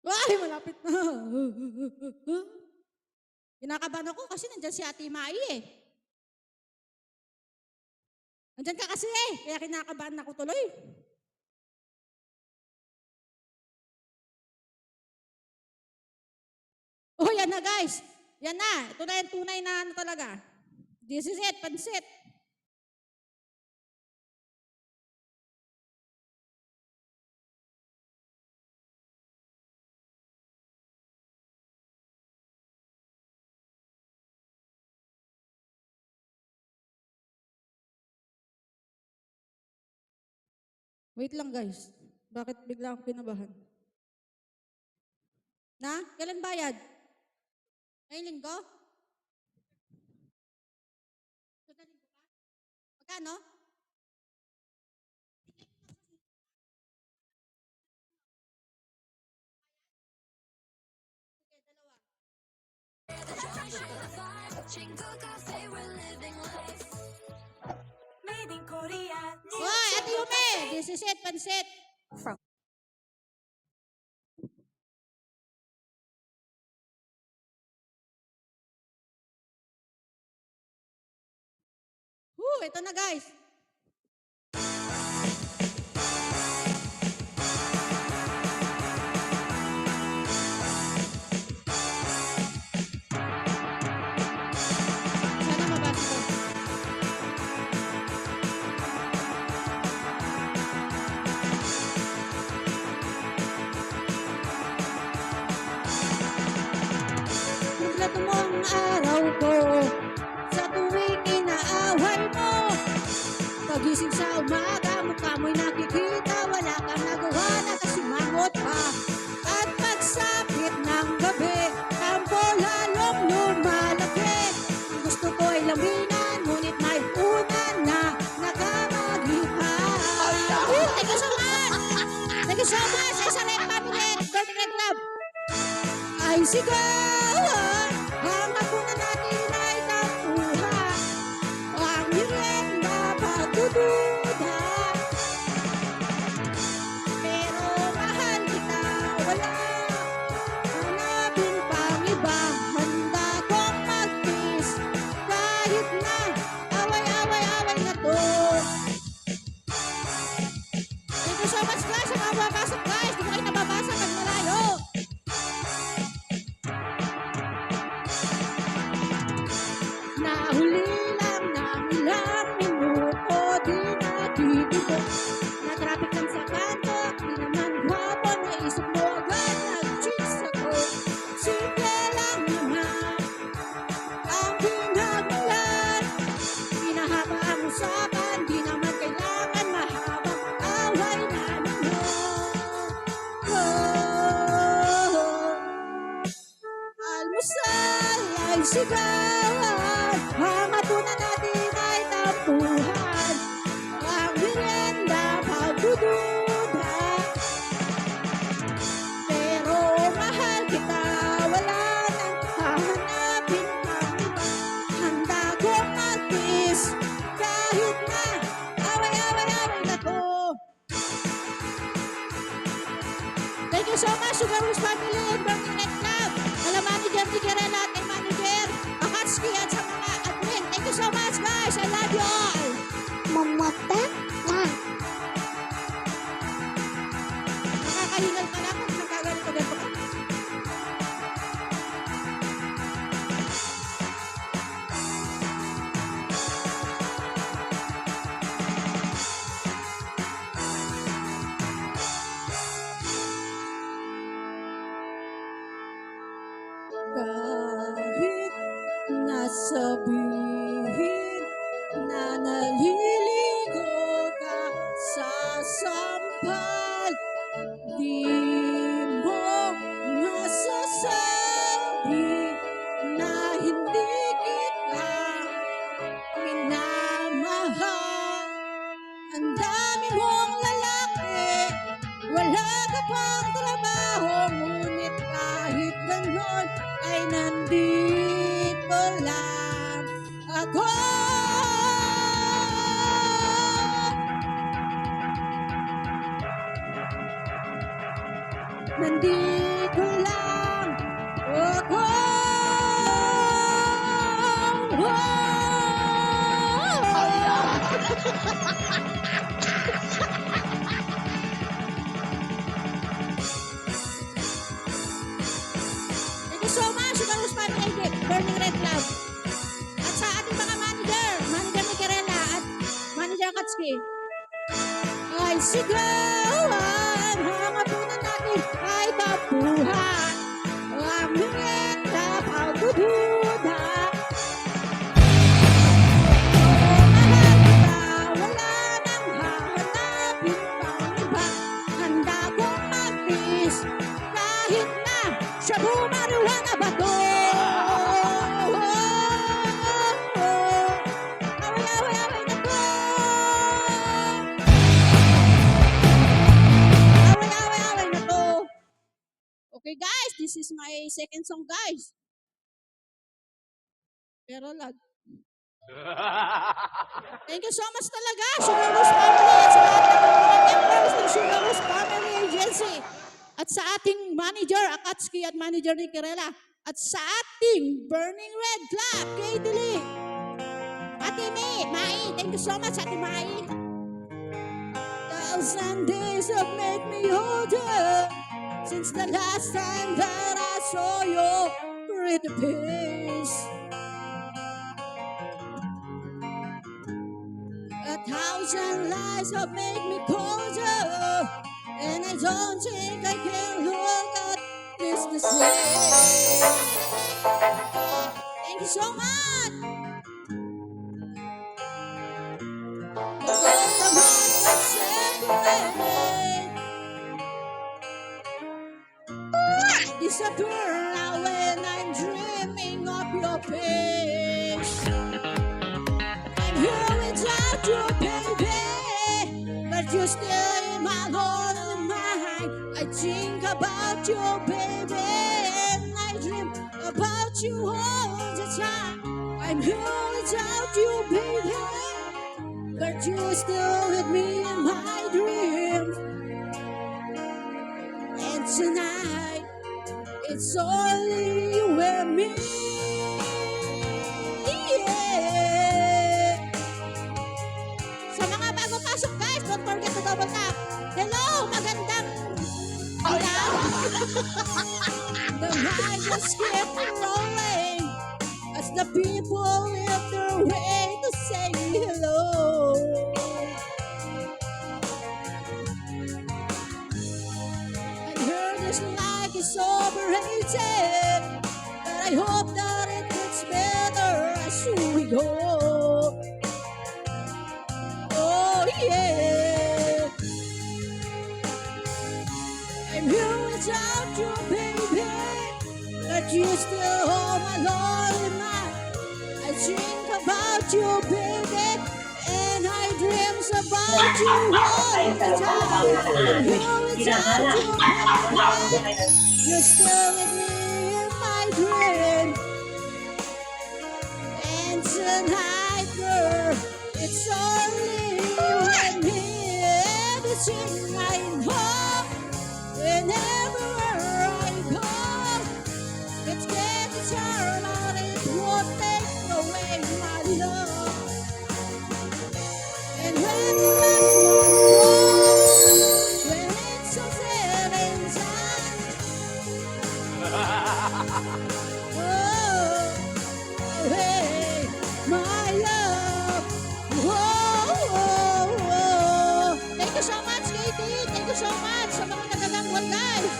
Ay, malapit na. Kinakabahan ako kasi nandyan si Ate Mai eh. Nandyan ka kasi eh, kaya kinakabahan ako tuloy. Oh, yan na guys. Yan na. Ito na yung tunay na ano talaga. This is it, pansit. Wait lang guys. Bakit bigla akong kinabahan? Na? Kailan bayad? Ngayong linggo? Sudan linggo pa? Magkano? Sige, dalawa. Made in Korea. Hoy, Ate Yume! This is it, pansit. Ito na guys. Sana mabasa ko. Kumpleto mo ang araw ko sa tuwing inaaway mo. Pagising sa umaga, mukha mo'y nakikita, wala kang nagawa, nakasimangot pa. At pagsapit ng gabi, tampo lalong lumalaki. Ang gusto ko ay laminan, ngunit may unan na nakamaglipan. Thank you so much! Thank you so much! Ay, sa Red Family, Golden Red Club. Ay, sigawan, ang hapunan natin ay tampuhan. Ang merienda pagdududa. Pero mahal kita, wala hanapin pang iba. Handa kong magtiis kahit na away-away-away na to. Thank you so much guys sa mga babasok guys. Di mo kayo nababasa pag malayo. Nahuli lang ng ilang minuto, di nakikibo. Na-traffic lang sa kanto, di naman gwapo, naisip mo agad, nag-cheese ako. Simple lang naman, ang pinagmulan. Pinahaba ang usapan, di naman kailangan mahabang away na naman. Almusal ay sigawan, ang hapunan natin ay tampuhan. Ang merienda pagdududa. Pero mahal kita, wala nang hahanapin pang iba. Handa kong magtiis kahit na away-away-away na to. Thank you so much, Sugar Rose Family and Golden Red Club. Alam manager, Tigirela at kay manager, Akatsuki at sa mga admin. Thank you so much guys, I love you all. Mamata na. Nakakahingal ka lang kung nakaganito ganito ka. Kahit nasabihin na naliligo ka sa sampal, di mo masasabi na hindi kita minamahal. Ang dami mong lalaki, wala ka pang trabaho, ngunit kahit ganon ay nandito lang ako. Nandito Akatsuki. Ay sigawan, hangapunan natin ay kapuhan. Ang merienda, pagdududa. Oo, mahal kita, wala nang hahanapin pang iba. Handa kong magtiis, kahit na siya bumaruhan na bato. Away-away-away na to. Away-away-away na to. Okay guys, this is my second song guys. Pero lag. Thank you so much talaga, Sugar Rose Family, at sa lahat ng mga members ng Sugar Rose Family Agency. At sa ating manager, Akatsuki, at manager ni Kirela. At sa ating Burning Red Club, Katie Lee. Ate Mai, thank you so much, Ate Mai. 1,000 days have made me older since the last time that I saw your pretty face. 1,000 lies have made me colder, and I don't think I can look at this the same. Thank you so much. But all the hearts that separate disappear now when I'm dreaming of your face. I'm here without you, baby, but you're still in my lonely mind. I think about you, baby, and I dream about you all the time. I'm here without you, baby, but you're still with me in my dreams. And tonight, it's only you and me. Yeah. Sa mga bago pasok guys, don't forget to double tap. Hello, magandang araw. The night just keep rolling as the people lift their way to say hello. I heard this like it's overrated, but I hope that it gets better as we go. Oh yeah, I'm here without you, baby, but you still hold my lonely mind. I think about you, baby, and I dreams about you all the time. I'm here without you, baby, you're still with me in my dream. And tonight, girl, it's only you and me. Everything I know, whenever I go, it's getting hard, but it won't take away my love. And when the last one goes, when it's all said and done, oh, hey, my love. Whoa. Thank you so much, Katie. Thank you so much sa mga nagagangwan, guys.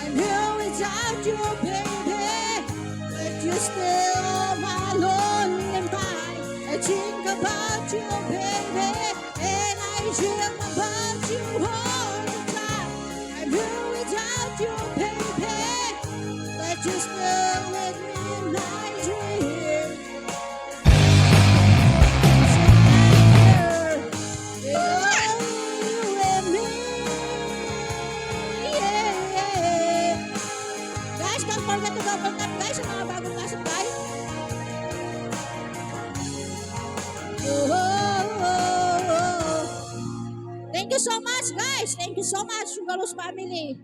I'm here without you, baby, but you still on my lonely mind. I think about you, baby, and I dream about you all the time. I'm here without you, baby, but you still with me in my dream. You and me, yeah. Guys, don't forget to double tap, guys, sa mga bagong pasok, guys. Thank you so much, guys. Thank you so much, Sugar Rose Family.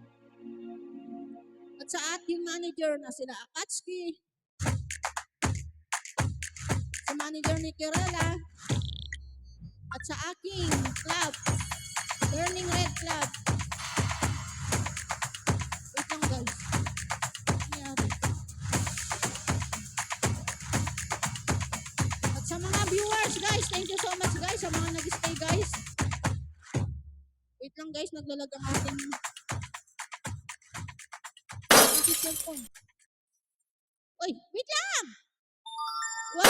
At sa ating manager na sila Akatsuki, sa manager ni Kirela, at sa aking club, Burning Red Club. Wait lang, guys. lang guys, naglalag ang ating cellphone. Uy, wait lang! What?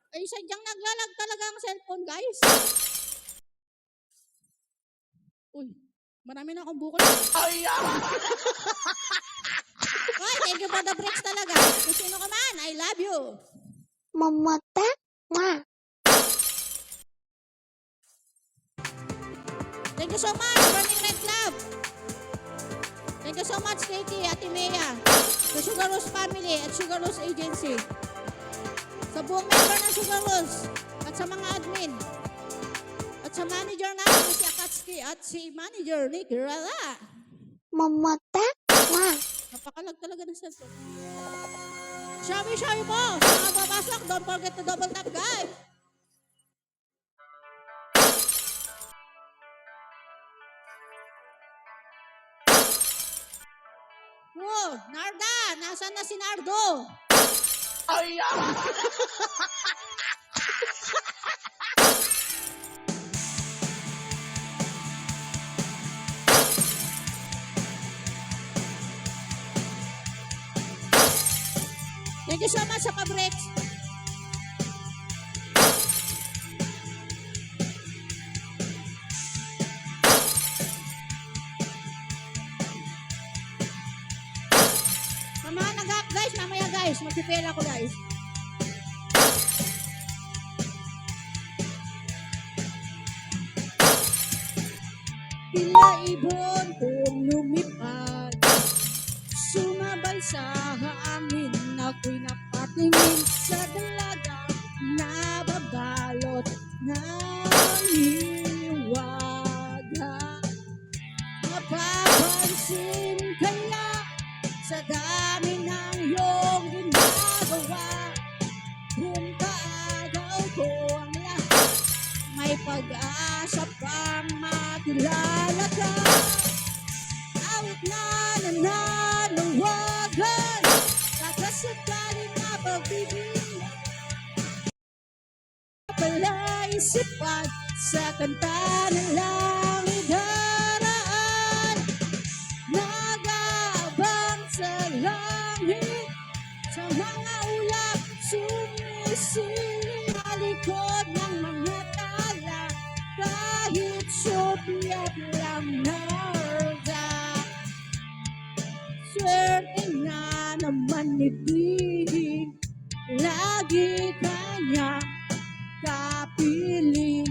Ay, sadyang naglalag talaga ang cellphone guys. Uy, marami na akong bukol. Ay, thank you for the breaks talaga. Kung sino ka man, I love you. Mamata. Ma. Thank you so much, Burning Red Club. Thank you so much, Katie, Ate Mea, the Sugar Rose family at Sugar Rose Agency. Sa buong member ng Sugar Rose at sa mga admin. At sa manager namin na si Akatsuki at si manager ni Kirala. Mamata. Ma. Napakalag talaga ng cellphone. Shawi mo! Sa mga babasok, don't forget to double tap, guys! Oh, Narda! Nasaan na si Nardo? Ay, Thank you so much sa pa-breaks. Mamaya nag-up guys, mamaya guys. Mag-prepare ako guys. Tila ibon kong lumipad, sumabay sa hangin, ako'y napatingin sa dalaga, nababalot ng hiwaga. Mapapansin kaya sa dami ng iyong ginagawa, kung kaagaw ko ang lahat, may pag-asa pang makilala ka. Awit na nananawagan, kakasakaling na pagbibig, palaisipan sa kanta ng langit daraan, nag-aabang sa langit, sa mga ulap sumisiling, malikod ng mga tala, kahit subyat lang narda. Swerte na naman itig, lagi kanya kapiling.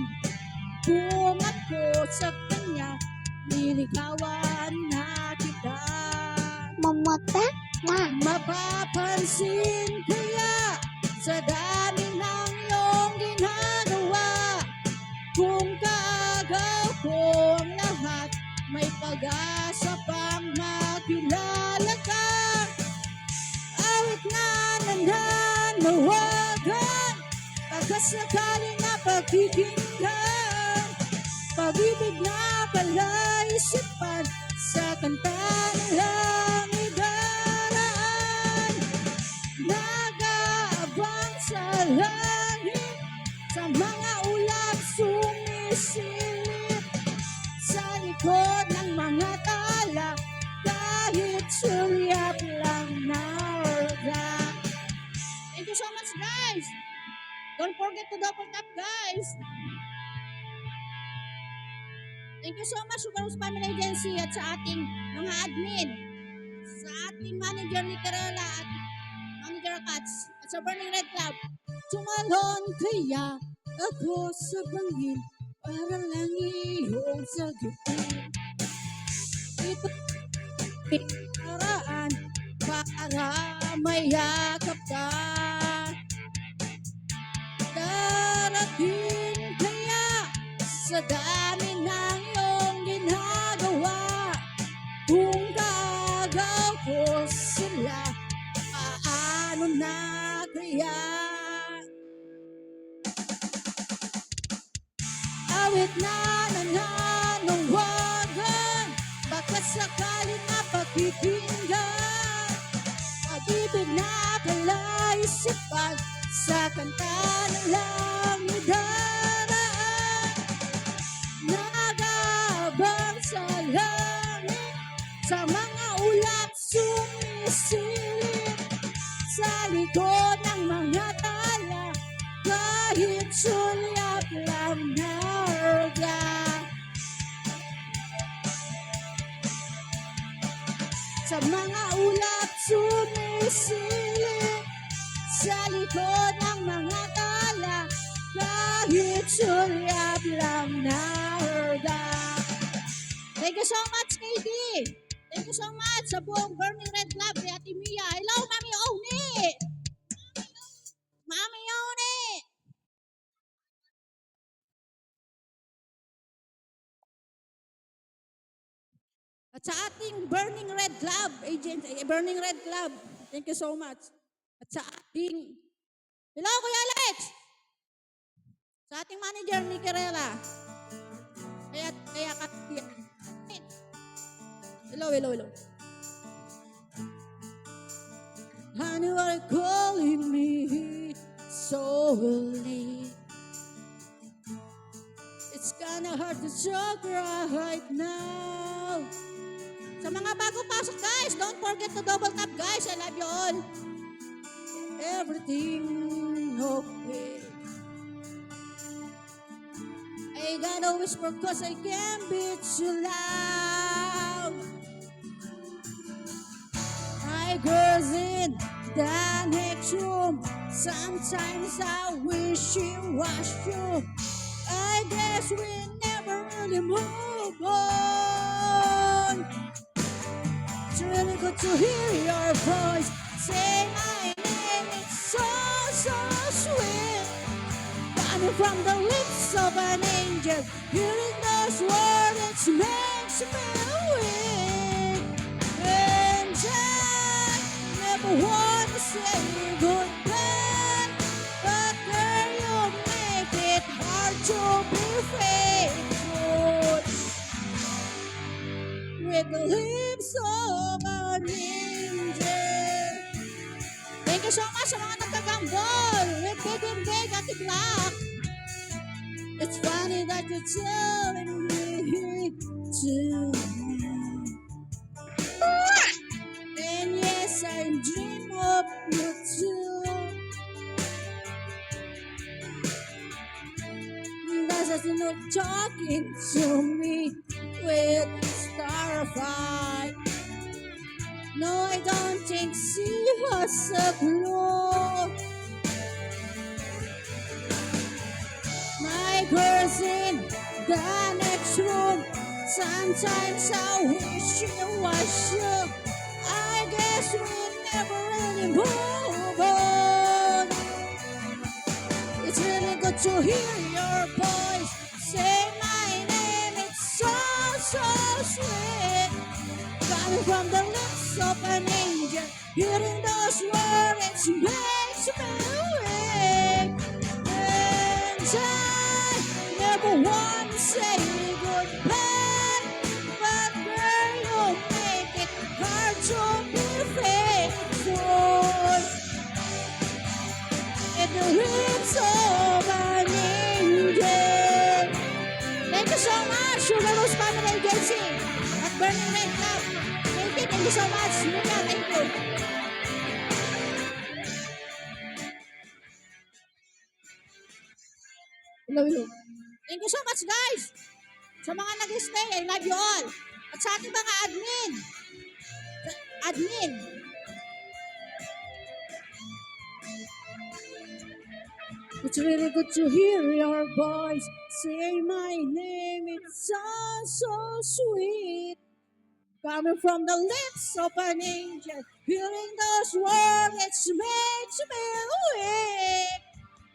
Kung ako sa kanya, niligawan na kita. Mamata. Ma. Mapapansin kaya sa dami ng iyong ginagawa, kung kaagaw ko ang lahat, may pag-asa pang makilala ka. Awit na nananawagan, pagkasakaling na pagkikinggan, pag-ibig na palaisipan sa kanta ng langit daraan, nag-aabang sa langit, sa mga ulap sumisilip, sa likod ng mga tala, kahit sulyap lang narda. Thank you so much guys! Don't forget to double tap guys! Thank you so much Sugar Rose Family Agency at sa ating mga admin, sa ating manager ni Karela at manager Kats, at sa Burning Red Club. Tumalon kaya ako sa bangin para lang iyong sagutin. Ito paraan para mayakap ka. Darating kaya sa dami ng iyong ginagawa, kung kaagaw ko sila, paano na kaya? Awit na nananawagan, baka sakaling mapakikinggan, pag-ibig na palaisipan sa kanta ng langit daraan, Sa mga ulap sumisilip sa likod ng mga tala, kahit sulyap lang na orga. Sa mga ulap sumisilip sa likod ng mga tala, kahit sulyap lang na orga. Thank you so much, KD. Thank you so much sa buong Burning Red Club kay Ate Mia. Hello, Mami Oni! Mami Oni! At sa ating Burning Red Club, Burning Red Club, thank you so much. At sa ating, hello, Kuya Alex! Sa ating manager ni Kirela. Kaya hello, hello, hello. Honey, are you calling me so late? It's kinda hard to talk right now. Sa mga bago pasok, guys, don't forget to double tap, guys. I love you all. Everything okay. I gotta whisper cause I can't be too loud. My girl's in the next room. Sometimes I wish it was you. I guess we never really move on. It's really good to hear your voice. Say my name, it's so, so sweet. Coming from the lips of an angel. Hearing those words, it makes me weak. And I never want to say goodbye. But girl, you make it hard to be faithful. With the lips of an angel. Thank you so much sa mga nagkagambol. With Big and Big at the Black. It's funny that you're telling me tonight. And yes, I dream of you too. That's just not talking to me with starlight. No, I don't think she has a clue. My girl's in the next room. Sometimes I wish it was you. I guess we never really move on. It's really good to hear your voice. Say my name, it's so, so sweet. Coming from the lips of an angel. Hearing those words, it makes me weak. And I never want to say goodbye. But girl, you make it hard to be faithful. In the lips of an angel. Thank you so much, Sugar Rose Family Agency at Burning Red Club. Thank you so much. Luka, thank you. Hello, hello. Thank you so much, guys. Sa mga nag-stay, I love you all. At sa ating mga admin. It's really good to hear your voice. Say my name, it's so, so sweet. Coming from the lips of an angel. Hearing those words, it makes me weak.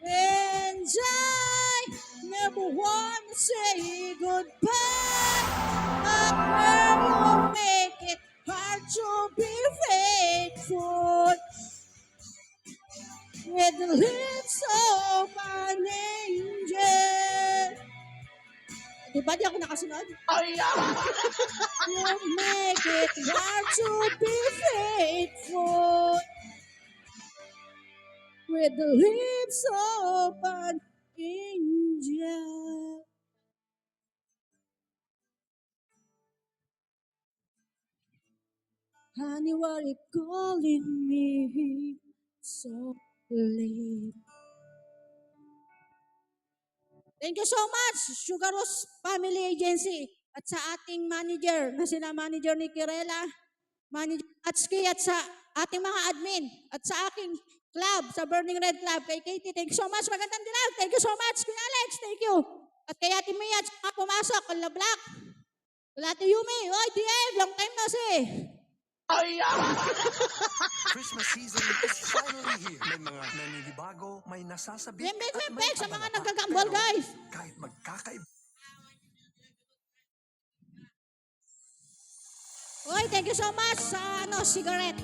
And I never want to say goodbye. But girl, you make it hard to be faithful. With the lips of an angel. Di ba di ako nakasunod? You make it hard to be faithful. With the lips of an angel. Honey, what you calling me so late? Thank you so much, Sugar Rose Family Agency, at sa ating manager na sina Manager ni Kirela, Manager Atski, at sa ating mga admin, at sa aking club, sa Burning Red Club, kay Katie, thank you so much, magandang dilag, thank you so much, Kuya Alex, thank you. At kay Ate Mia, at saka pumasok, Kala Black, Kala Ate Yumi, oy, DM, long time na si. Christmas season is finally here. May mga naninibago, may nasasabi, Bembek, at may bembek, sa mga kabalaba. nagkagambol, Pero guys. kahit magkakaiba, Oy, thank you so much sa cigarette.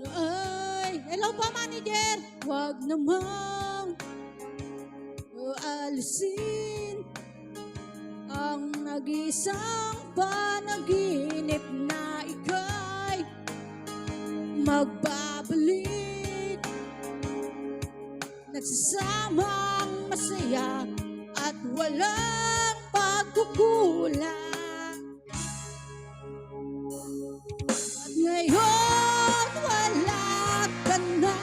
Ay, hello po, manager. Huwag namang alisin ang nag-isang panaginip na ika'y magbabalik. Nagsasamang masaya at walang pagkukulang. At ngayon wala ka na,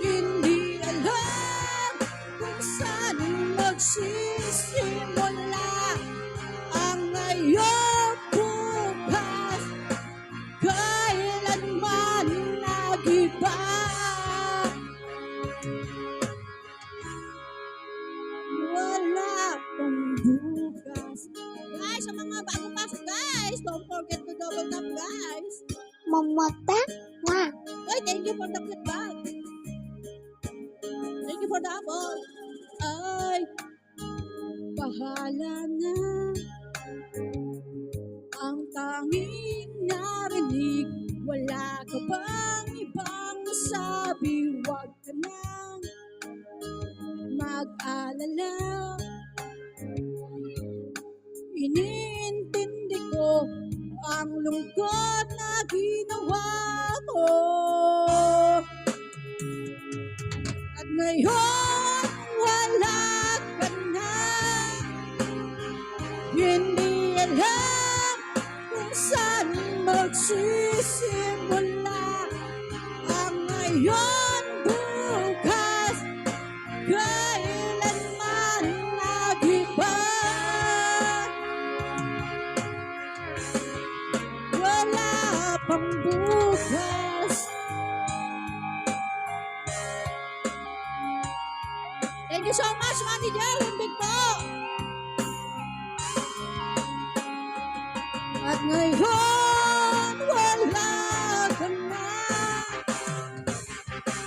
hindi alam kung saan magsisimula ang ngayon bukas, kailanman nag-iba. Wala pang bukas. Guys, sa mga bago pasok, guys, don't forget to double tap, guys. Mamata, ma. Oy, thank you for the cute bag. Thank you for the apple. Ay, bahala na. Ang tanging narinig, wala ka bang ibang masabi? Huwag ka nang mag-alala. Iniintindi ko ang lungkot na ginawa mo. At ngayon wala ka na, hindi alam kung saan magsisimula ang ngayon bukas, kailanman nag-iba. Wala pang bukas. Thank you so much, Manager. Himbig po. At ngayon, wala ka na.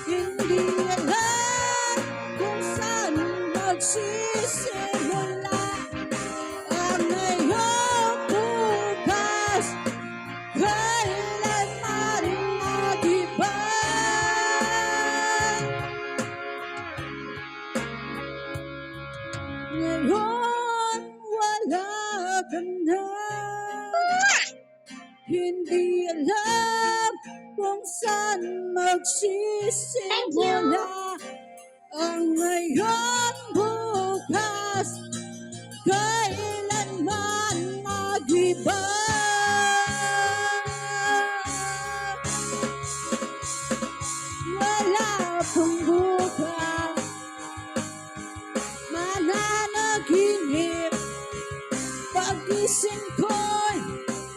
Hindi alam kung saan magsisimula ang ngayon bukas, kailanman nag-iba. Ngayon, wala ka na. Hindi alam kung saan magsisimula ang ngayon bukas, kailanman nag-iba. Wala pang bukas, mananaginip, pag-ising ko'y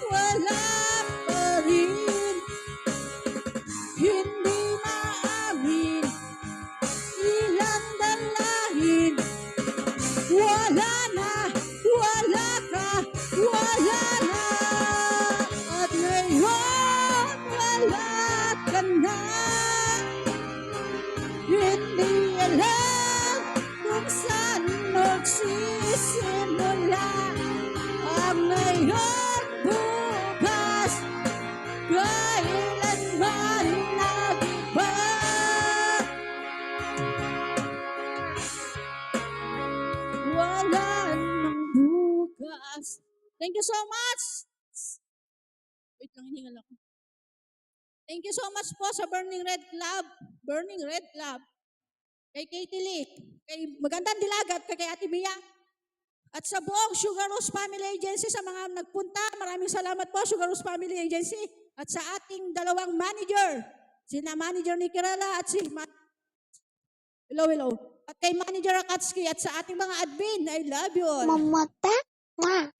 wala pa rin. Hindi maamin, ilang dalahin. Wala na, wala ka, wala na. At ngayon wala ka na. Hindi alam kung saan magsisimula ang ngayon bukas, kailanman nag-iba. Wala nang bukas. Thank you so much. Wait lang, hiningal ako. Thank you so much po sa Burning Red Club, kay Katie Lee, kay Magandang Dilagat, kay Ate Mia, at sa buong Sugar Rose Family Agency sa mga nagpunta. Maraming salamat po, Sugar Rose Family Agency, at sa ating dalawang manager, sina Manager ni Kirala at hello. At kay Manager Akatsuki at sa ating mga admin, I love you all. Mamata. Mwah.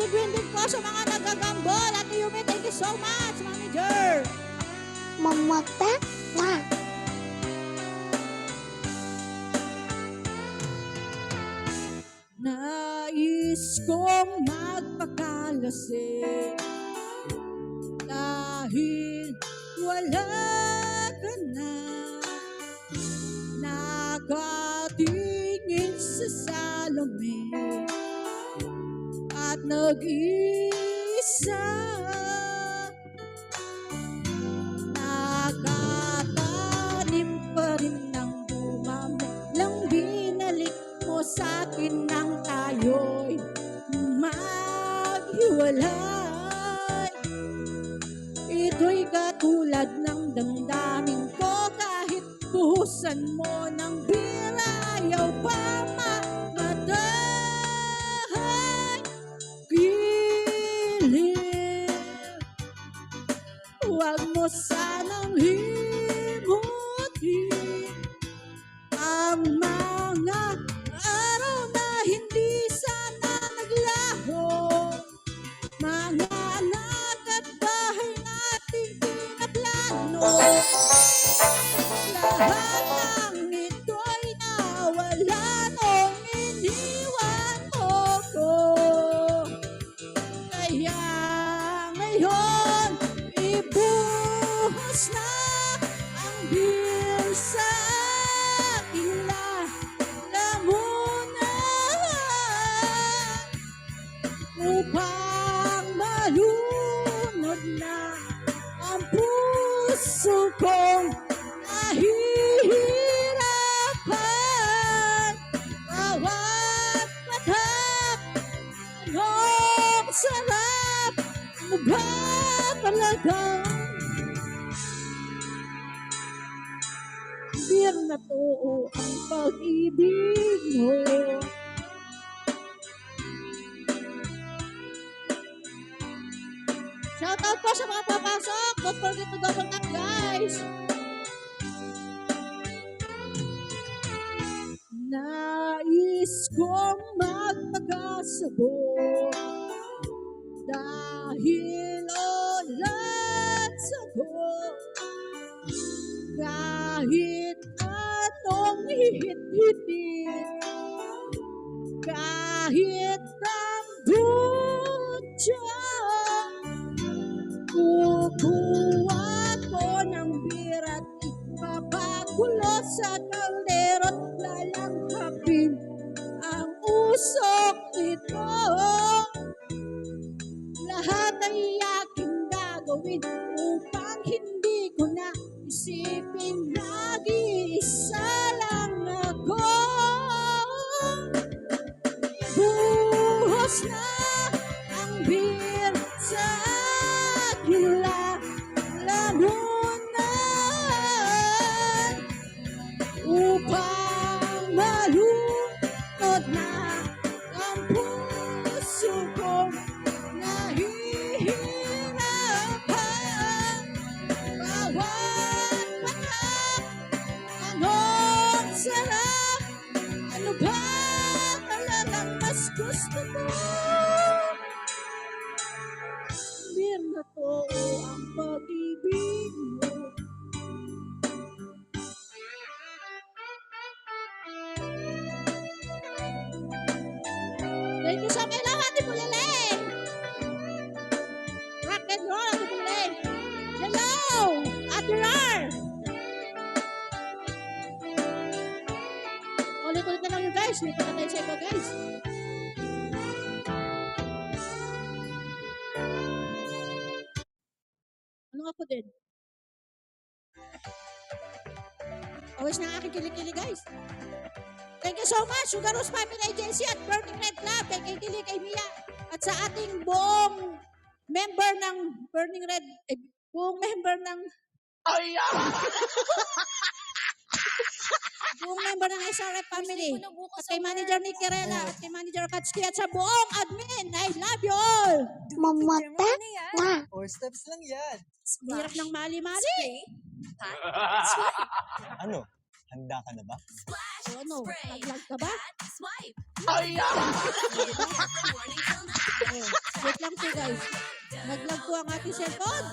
Windig po sa mga nagagambol. Ate Yumi, thank you so much, Manager. Mamata. Mwah. Nais kong magpakalasing dahil wala ka na. Nakatingin sa salamin at nag-iisa. Nakatanim pa rin ng dumami lang binalik mo sa'kin nang tayo'y maghiwalay. Ito'y katulad ng damdamin ko, kahit buhusan mo ng bira, ayaw pa mamatay. Pilit, huwag mo sanang himutin ang mga araw na hindi sana naglaho. Mga anak at bahay nating pinaplano. Lahat ng ito'y nawala nung iniwan mo ko. Kaya ngayon, ibuhos na ang bill sa aking lalamunan upang malunod na ang puso kong nahihirapan. Bawat patak, anong sarap, ano ba talagang bir na to ang pag-ibig mo. Shoutout po sa mga papasok. Don't forget to double tap, guys. Nais kong magpakasabot dahil ulat sagot. Kahit anong hihit-hitit, kahit ang butya, kukuha ko ng bira't ipapagulo sa kaldero't lalanghapin ang usok nito. Lahat ay aking gagawin upang hindi ko na isipin nag-iisa lang ako. Buhos na ang beer sa aking lalamunan upang malunod na ang puso kong nahihirapan. Bawat patak, anong sarap, ano ba talagang mas gusto mo? Bir na to ang pag-ibig mo. Thank you sa mga lang, Ate Pulileng. Rock and roll, Ate Pulileng. Hello, Ate Rar. Ulit-ulit na lang yun, guys. Lipat na tayo sa iba, guys. Ano ako din? Always na aking kilikili, guys. Thank you so much, Sugar Rose Family Agency at Burning Red Club, kay Katie Lee, kay Mia, at sa ating buong member ng Burning Red, buong member ng buong member ng SRF family, at kay Manager Nick Querela, at kay Manager Katsuki, at sa buong admin, I love you all! Mamata nga. 4 steps lang yan. Hirap ng mali-mali. Ano? Handa ka na ba? O ano, nag-vlog ka ba? Wait lang po guys. Nag-vlog po ang ating cellphone.